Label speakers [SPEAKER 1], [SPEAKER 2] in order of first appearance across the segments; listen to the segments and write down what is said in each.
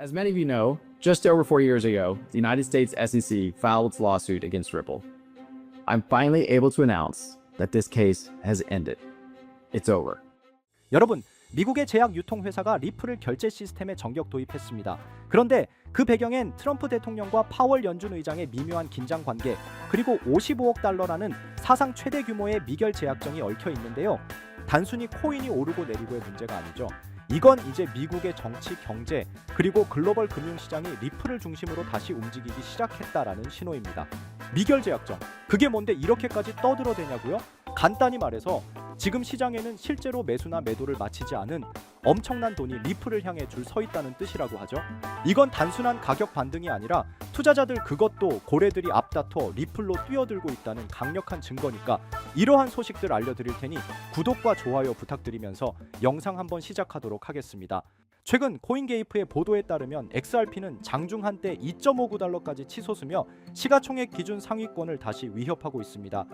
[SPEAKER 1] As many of you know, just over 4 years ago, the United States SEC filed its lawsuit against Ripple. I'm finally able to announce that this case has ended. It's over.
[SPEAKER 2] 여러분, 미국의 제약 유통회사가 리플을 결제 시스템에 전격 도입했습니다. 그런데 그 배경엔 트럼프 대통령과 파월 연준 의장의 미묘한 긴장 관계, 그리고 55억 달러라는 사상 최대 규모의 미결 제약정이 얽혀 있는데요. 단순히 코인이 오르고 내리고의 문제가 아니죠. 이건 이제 미국의 정치, 경제, 그리고 글로벌 금융시장이 리플을 중심으로 다시 움직이기 시작했다라는 신호입니다. 미결 제약정, 그게 뭔데 이렇게까지 떠들어대냐고요? 간단히 말해서 지금 시장에는 실제로 매수나 매도를 마치지 않은 엄청난 돈이 리플을 향해 줄 서 있다는 뜻이라고 하죠. 이건 단순한 가격 반등이 아니라 투자자들 그것도 고래들이 앞다퉈 리플로 뛰어들고 있다는 강력한 증거니까 이러한 소식들 알려드릴 테니 구독과 좋아요 부탁드리면서 영상 한번 시작하도록 하겠습니다. 최근 코인게이프의 보도에 따르면 XRP는 장중 한때 2.59달러까지 치솟으며 시가총액 기준 상위권을 다시 위협하고 있습니다.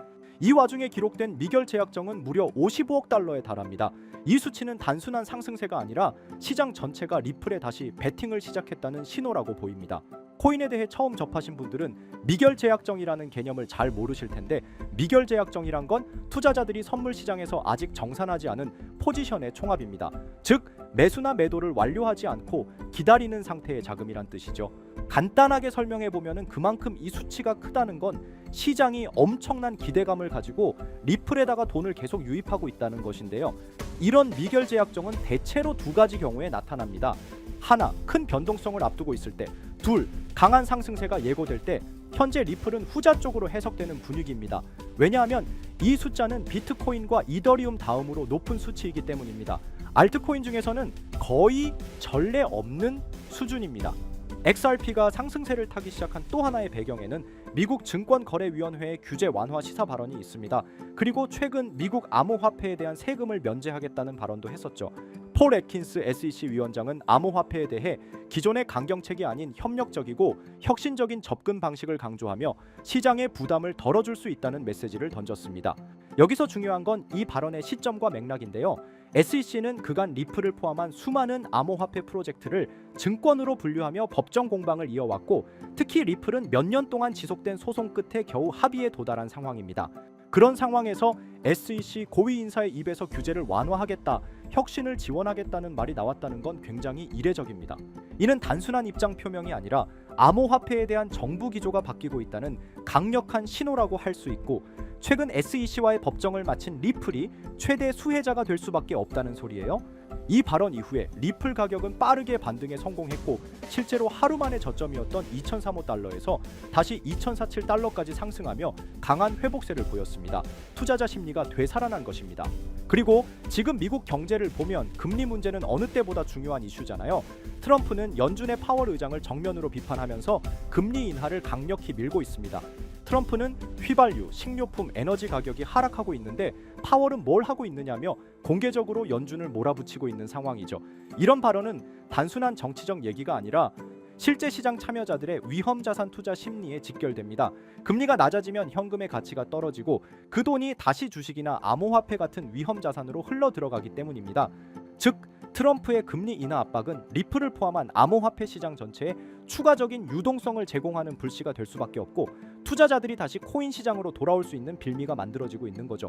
[SPEAKER 2] 이 와중에 기록된 미결 제약정은 무려 55억 달러에 달합니다. 이 수치는 단순한 상승세가 아니라 시장 전체가 리플에 다시 베팅을 시작했다는 신호라고 보입니다. 코인에 대해 처음 접하신 분들은 미결 제약정이라는 개념을 잘 모르실 텐데, 미결 제약정이란 건 투자자들이 선물 시장에서 아직 정산하지 않은 포지션의 총합입니다. 즉 매수나 매도를 완료하지 않고 기다리는 상태의 자금이란 뜻이죠. 간단하게 설명해 보면은 그만큼 이 수치가 크다는 건 시장이 엄청난 기대감을 가지고 리플에다가 돈을 계속 유입하고 있다는 것인데요. 이런 미결 제약정은 대체로 두 가지 경우에 나타납니다. 하나, 큰 변동성을 앞두고 있을 때. 둘, 강한 상승세가 예고될 때. 현재 리플은 후자 쪽으로 해석되는 분위기입니다. 왜냐하면 이 숫자는 비트코인과 이더리움 다음으로 높은 수치이기 때문입니다. 알트코인 중에서는 거의 전례 없는 수준입니다. XRP가 상승세를 타기 시작한 또 하나의 배경에는 미국 증권거래위원회의 규제 완화 시사 발언이 있습니다. 그리고 최근 미국 암호화폐에 대한 세금을 면제하겠다는 발언도 했었죠. 폴 애킨스 SEC 위원장은 암호화폐에 대해 기존의 강경책이 아닌 협력적이고 혁신적인 접근 방식을 강조하며 시장의 부담을 덜어줄 수 있다는 메시지를 던졌습니다. 여기서 중요한 건 이 발언의 시점과 맥락인데요. SEC는 그간 리플을 포함한 수많은 암호화폐 프로젝트를 증권으로 분류하며 법정 공방을 이어왔고, 특히 리플은 몇 년 동안 지속된 소송 끝에 겨우 합의에 도달한 상황입니다. 그런 상황에서 SEC 고위 인사의 입에서 규제를 완화하겠다, 혁신을 지원하겠다는 말이 나왔다는 건 굉장히 이례적입니다. 이는 단순한 입장 표명이 아니라 암호화폐에 대한 정부 기조가 바뀌고 있다는 강력한 신호라고 할 수 있고, 최근 SEC와의 법정을 마친 리플이 최대 수혜자가 될 수밖에 없다는 소리예요. 이 발언 이후에 리플 가격은 빠르게 반등에 성공했고, 실제로 하루 만에 저점이었던 2035달러에서 다시 2047달러까지 상승하며 강한 회복세를 보였습니다. 투자자 심리가 되살아난 것입니다. 그리고 지금 미국 경제를 보면 금리 문제는 어느 때보다 중요한 이슈잖아요. 트럼프는 연준의 파월 의장을 정면으로 비판하면서 금리 인하를 강력히 밀고 있습니다. 트럼프는 휘발유, 식료품, 에너지 가격이 하락하고 있는데 파월은 뭘 하고 있느냐며 공개적으로 연준을 몰아붙이고 있는 상황이죠. 이런 발언은 단순한 정치적 얘기가 아니라 실제 시장 참여자들의 위험 자산 투자 심리에 직결됩니다. 금리가 낮아지면 현금의 가치가 떨어지고 그 돈이 다시 주식이나 암호화폐 같은 위험 자산으로 흘러 들어가기 때문입니다. 즉 트럼프의 금리 인하 압박은 리플을 포함한 암호화폐 시장 전체에 추가적인 유동성을 제공하는 불씨가 될 수밖에 없고, 투자자들이 다시 코인 시장으로 돌아올 수 있는 빌미가 만들어지고 있는 거죠.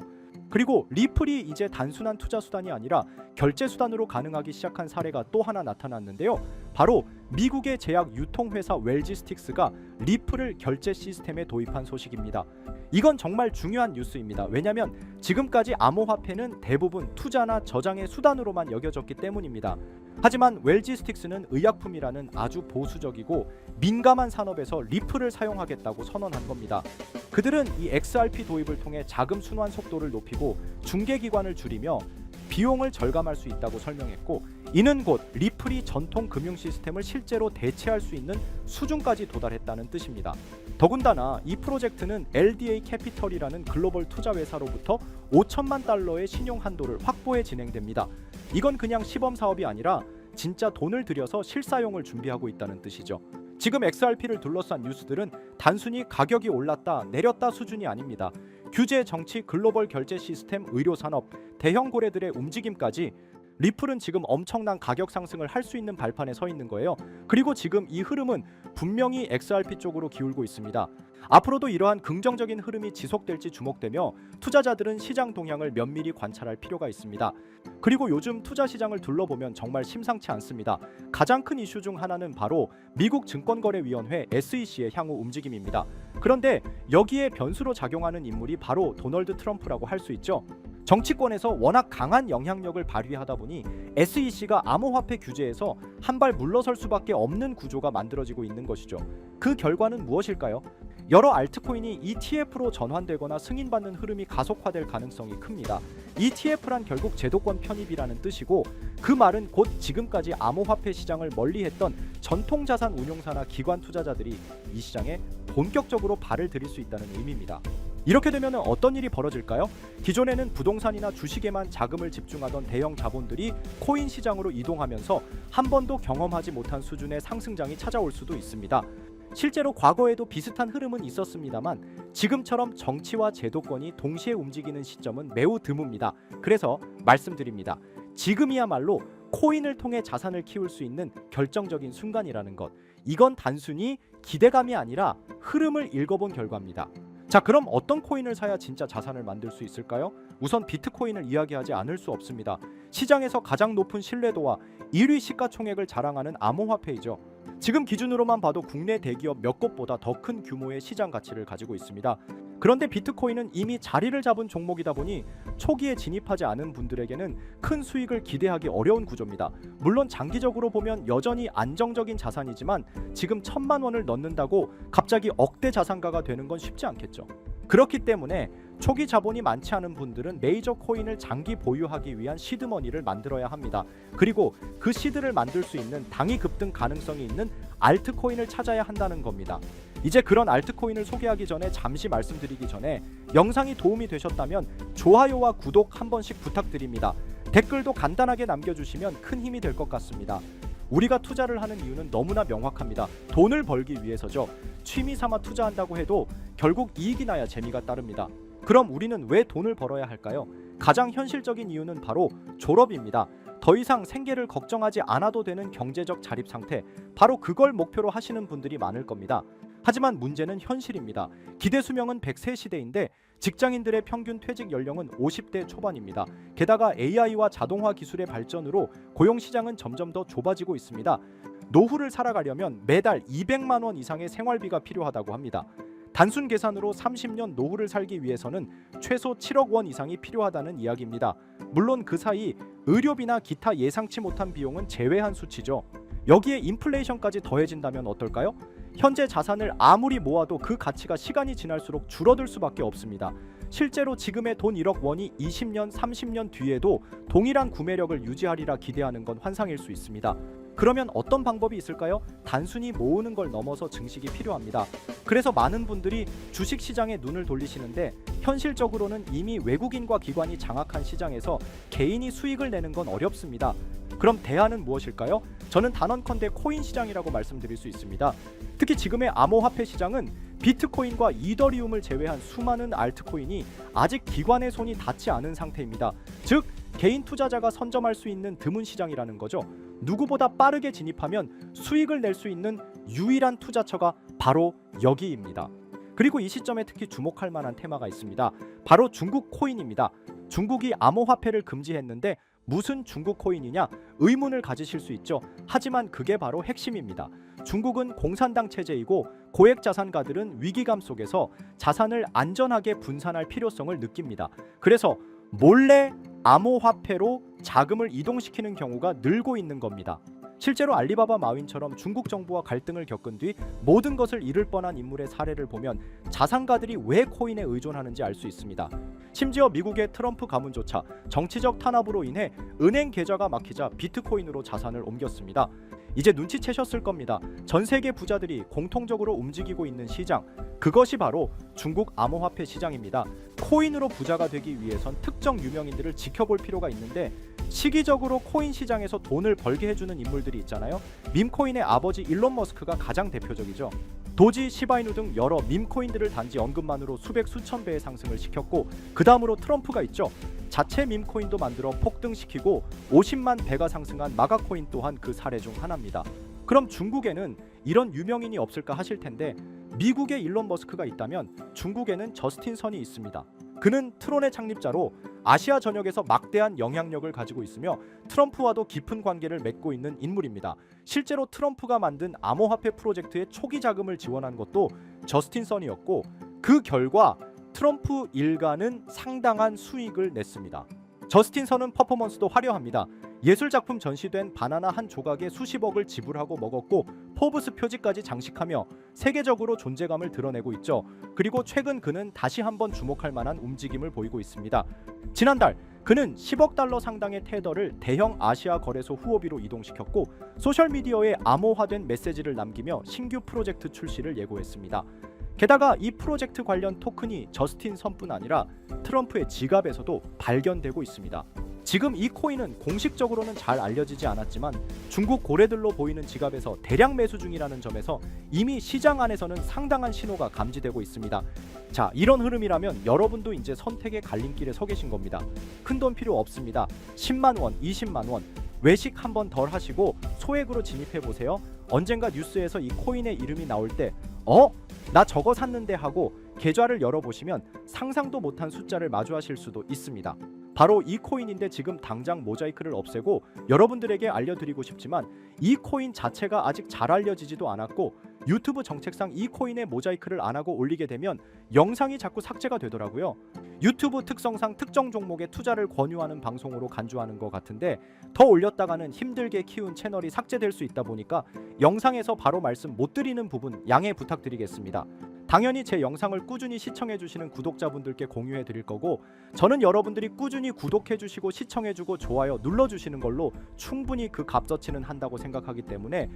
[SPEAKER 2] 그리고 리플이 이제 단순한 투자 수단이 아니라 결제 수단으로 가능하기 시작한 사례가 또 하나 나타났는데요. 바로 미국의 제약 유통회사 웰지스틱스가 리플을 결제 시스템에 도입한 소식입니다. 이건 정말 중요한 뉴스입니다. 왜냐하면 지금까지 암호화폐는 대부분 투자나 저장의 수단으로만 여겨졌기 때문입니다. 하지만 웰지스틱스는 의약품이라는 아주 보수적이고 민감한 산업에서 리플을 사용하겠다고 선언한 겁니다. 그들은 이 XRP 도입을 통해 자금 순환 속도를 높이고 중개기관을 줄이며 비용을 절감할 수 있다고 설명했고, 이는 곧 리플이 전통 금융 시스템을 실제로 대체할 수 있는 수준까지 도달했다는 뜻입니다. 더군다나 이 프로젝트는 LDA 캐피털이라는 글로벌 투자 회사로부터 5천만 달러의 신용 한도를 확보해 진행됩니다. 이건 그냥 시범 사업이 아니라 진짜 돈을 들여서 실사용을 준비하고 있다는 뜻이죠. 지금 XRP를 둘러싼 뉴스들은 단순히 가격이 올랐다 내렸다 수준이 아닙니다. 규제, 정치, 글로벌 결제 시스템, 의료 산업, 대형 고래들의 움직임까지 리플은 지금 엄청난 가격 상승을 할 수 있는 발판에 서 있는 거예요. 그리고 지금 이 흐름은 분명히 XRP 쪽으로 기울고 있습니다. 앞으로도 이러한 긍정적인 흐름이 지속될지 주목되며 투자자들은 시장 동향을 면밀히 관찰할 필요가 있습니다. 그리고 요즘 투자 시장을 둘러보면 정말 심상치 않습니다. 가장 큰 이슈 중 하나는 바로 미국 증권거래위원회 SEC의 향후 움직임입니다. 그런데 여기에 변수로 작용하는 인물이 바로 도널드 트럼프라고 할 수 있죠. 정치권에서 워낙 강한 영향력을 발휘하다 보니 SEC가 암호화폐 규제에서 한 발 물러설 수밖에 없는 구조가 만들어지고 있는 것이죠. 그 결과는 무엇일까요? 여러 알트코인이 ETF로 전환되거나 승인받는 흐름이 가속화될 가능성이 큽니다. ETF란 결국 제도권 편입이라는 뜻이고, 그 말은 곧 지금까지 암호화폐 시장을 멀리했던 전통자산 운용사나 기관 투자자들이 이 시장에 본격적으로 발을 들일 수 있다는 의미입니다. 이렇게 되면 어떤 일이 벌어질까요? 기존에는 부동산이나 주식에만 자금을 집중하던 대형 자본들이 코인 시장으로 이동하면서 한 번도 경험하지 못한 수준의 상승장이 찾아올 수도 있습니다. 실제로 과거에도 비슷한 흐름은 있었습니다만 지금처럼 정치와 제도권이 동시에 움직이는 시점은 매우 드뭅니다. 그래서 말씀드립니다. 지금이야말로 코인을 통해 자산을 키울 수 있는 결정적인 순간이라는 것. 이건 단순히 기대감이 아니라 흐름을 읽어본 결과입니다. 자, 그럼 어떤 코인을 사야 진짜 자산을 만들 수 있을까요? 우선 비트코인을 이야기하지 않을 수 없습니다. 시장에서 가장 높은 신뢰도와 1위 시가총액을 자랑하는 암호화폐이죠. 지금 기준으로만 봐도 국내 대기업 몇 곳보다 더 큰 규모의 시장 가치를 가지고 있습니다. 그런데 비트코인은 이미 자리를 잡은 종목이다 보니 초기에 진입하지 않은 분들에게는 큰 수익을 기대하기 어려운 구조입니다. 물론 장기적으로 보면 여전히 안정적인 자산이지만 지금 1,000만 원을 넣는다고 갑자기 억대 자산가가 되는 건 쉽지 않겠죠. 그렇기 때문에 초기 자본이 많지 않은 분들은 메이저 코인을 장기 보유하기 위한 시드머니를 만들어야 합니다. 그리고 그 시드를 만들 수 있는 당위 급등 가능성이 있는 알트코인을 찾아야 한다는 겁니다. 이제 그런 알트코인을 소개하기 전에 잠시 말씀드리기 전에 영상이 도움이 되셨다면 좋아요와 구독 한 번씩 부탁드립니다. 댓글도 간단하게 남겨주시면 큰 힘이 될 것 같습니다. 우리가 투자를 하는 이유는 너무나 명확합니다. 돈을 벌기 위해서죠. 취미 삼아 투자한다고 해도 결국 이익이 나야 재미가 따릅니다. 그럼 우리는 왜 돈을 벌어야 할까요? 가장 현실적인 이유는 바로 졸업입니다. 더 이상 생계를 걱정하지 않아도 되는 경제적 자립 상태, 바로 그걸 목표로 하시는 분들이 많을 겁니다. 하지만 문제는 현실입니다. 기대 수명은 100세 시대인데 직장인들의 평균 퇴직 연령은 50대 초반입니다. 게다가 AI와 자동화 기술의 발전으로 고용 시장은 점점 더 좁아지고 있습니다. 노후를 살아가려면 매달 200만 원 이상의 생활비가 필요하다고 합니다. 단순 계산으로 30년 노후를 살기 위해서는 최소 7억 원 이상이 필요하다는 이야기입니다. 물론 그 사이 의료비나 기타 예상치 못한 비용은 제외한 수치죠. 여기에 인플레이션까지 더해진다면 어떨까요? 현재 자산을 아무리 모아도 그 가치가 시간이 지날수록 줄어들 수밖에 없습니다. 실제로 지금의 돈 1억 원이 20년, 30년 뒤에도 동일한 구매력을 유지하리라 기대하는 건 환상일 수 있습니다. 그러면 어떤 방법이 있을까요? 단순히 모으는 걸 넘어서 증식이 필요합니다. 그래서 많은 분들이 주식시장에 눈을 돌리시는데 현실적으로는 이미 외국인과 기관이 장악한 시장에서 개인이 수익을 내는 건 어렵습니다. 그럼 대안은 무엇일까요? 저는 단언컨대 코인 시장이라고 말씀드릴 수 있습니다. 특히 지금의 암호화폐 시장은 비트코인과 이더리움을 제외한 수많은 알트코인이 아직 기관의 손이 닿지 않은 상태입니다. 즉 개인 투자자가 선점할 수 있는 드문 시장이라는 거죠. 누구보다 빠르게 진입하면 수익을 낼 수 있는 유일한 투자처가 바로 여기입니다. 그리고 이 시점에 특히 주목할 만한 테마가 있습니다. 바로 중국 코인입니다. 중국이 암호화폐를 금지했는데 무슨 중국 코인이냐 의문을 가지실 수 있죠. 하지만 그게 바로 핵심입니다. 중국은 공산당 체제이고 고액 자산가들은 위기감 속에서 자산을 안전하게 분산할 필요성을 느낍니다. 그래서 몰래 암호화폐로 자금을 이동시키는 경우가 늘고 있는 겁니다. 실제로 알리바바 마윈처럼 중국 정부와 갈등을 겪은 뒤 모든 것을 잃을 뻔한 인물의 사례를 보면 자산가들이 왜 코인에 의존하는지 알 수 있습니다. 심지어 미국의 트럼프 가문조차 정치적 탄압으로 인해 은행 계좌가 막히자 비트코인으로 자산을 옮겼습니다. 이제 눈치채셨을 겁니다. 전 세계 부자들이 공통적으로 움직이고 있는 시장, 그것이 바로 중국 암호화폐 시장입니다. 코인으로 부자가 되기 위해선 특정 유명인들을 지켜볼 필요가 있는데 시기적으로 코인 시장에서 돈을 벌게 해주는 인물들이 있잖아요. 밈코인의 아버지 일론 머스크가 가장 대표적이죠. 도지, 시바이누 등 여러 밈코인들을 단지 언급만으로 수백 수천 배의 상승을 시켰고 그 다음으로 트럼프가 있죠. 자체 밈코인도 만들어 폭등시키고 50만 배가 상승한 마가코인 또한 그 사례 중 하나입니다. 그럼 중국에는 이런 유명인이 없을까 하실 텐데 미국에 일론 머스크가 있다면 중국에는 저스틴 선이 있습니다. 그는 트론의 창립자로 아시아 전역에서 막대한 영향력을 가지고 있으며 트럼프와도 깊은 관계를 맺고 있는 인물입니다. 실제로 트럼프가 만든 암호화폐 프로젝트의 초기 자금을 지원한 것도 저스틴 선이었고 그 결과 트럼프 일가는 상당한 수익을 냈습니다. 저스틴 선은 퍼포먼스도 화려합니다. 예술작품 전시된 바나나 한 조각에 수십억을 지불하고 먹었고 포브스 표지까지 장식하며 세계적으로 존재감을 드러내고 있죠. 그리고 최근 그는 다시 한번 주목할 만한 움직임을 보이고 있습니다. 지난달 그는 10억 달러 상당의 테더를 대형 아시아 거래소 후오비로 이동시켰고 소셜미디어에 암호화된 메시지를 남기며 신규 프로젝트 출시를 예고했습니다. 게다가 이 프로젝트 관련 토큰이 저스틴 선뿐 아니라 트럼프의 지갑에서도 발견되고 있습니다. 지금 이 코인은 공식적으로는 잘 알려지지 않았지만 중국 고래들로 보이는 지갑에서 대량 매수 중이라는 점에서 이미 시장 안에서는 상당한 신호가 감지되고 있습니다. 자, 이런 흐름이라면 여러분도 이제 선택의 갈림길에 서 계신 겁니다. 큰돈 필요 없습니다. 10만 원, 20만 원 외식 한번 덜 하시고 소액으로 진입해 보세요. 언젠가 뉴스에서 이 코인의 이름이 나올 때 나 저거 샀는데 하고 계좌를 열어보시면 상상도 못한 숫자를 마주하실 수도 있습니다. 바로 이 코인인데 지금 당장 모자이크를 없애고 여러분들에게 알려드리고 싶지만 이 코인 자체가 아직 잘 알려지지도 않았고 유튜브 정책상 이 코인에 모자이크를 안 하고 올리게 되면 영상이 자꾸 삭제가 되더라고요. 유튜브 특성상 특정 종목에 투자를 권유하는 방송으로 간주하는 것 같은데 더 올렸다가는 힘들게 키운 채널이 삭제될 수 있다 보니까 영상에서 바로 말씀 못 드리는 부분 양해 부탁드리겠습니다. 당연히 제 영상을 꾸준히 시청해 주시는 구독자분들께 공유해 드릴 거고 저는 여러분들이 꾸준히 구독해 주시고 시청해 주고 좋아요 눌러 주시는 걸로 충분히 그 값어치는 한다고 생각하기 때문에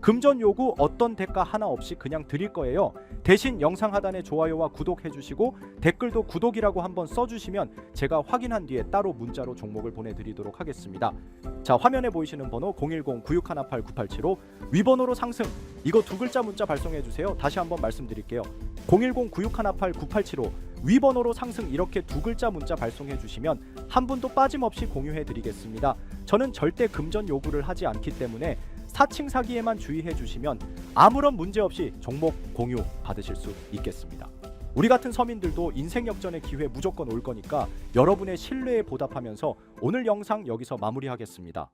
[SPEAKER 2] 금전 요구 어떤 대가 하나 없이 그냥 드릴 거예요. 대신 영상 하단에 좋아요와 구독해 주시고 댓글도 구독이라고 한번 써주시면 제가 확인한 뒤에 따로 문자로 종목을 보내드리도록 하겠습니다. 자, 화면에 보이시는 번호 010-9618-9875 위번호로 상승 이거 두 글자 문자 발송해 주세요. 다시 한번 말씀드릴게요. 010-9618-9875 위번호로 상승 이렇게 두 글자 문자 발송해 주시면 한 분도 빠짐없이 공유해 드리겠습니다. 저는 절대 금전 요구를 하지 않기 때문에 사칭 사기에만 주의해 주시면 아무런 문제 없이 종목 공유 받으실 수 있겠습니다. 우리 같은 서민들도 인생 역전의 기회 무조건 올 거니까 여러분의 신뢰에 보답하면서 오늘 영상 여기서 마무리하겠습니다.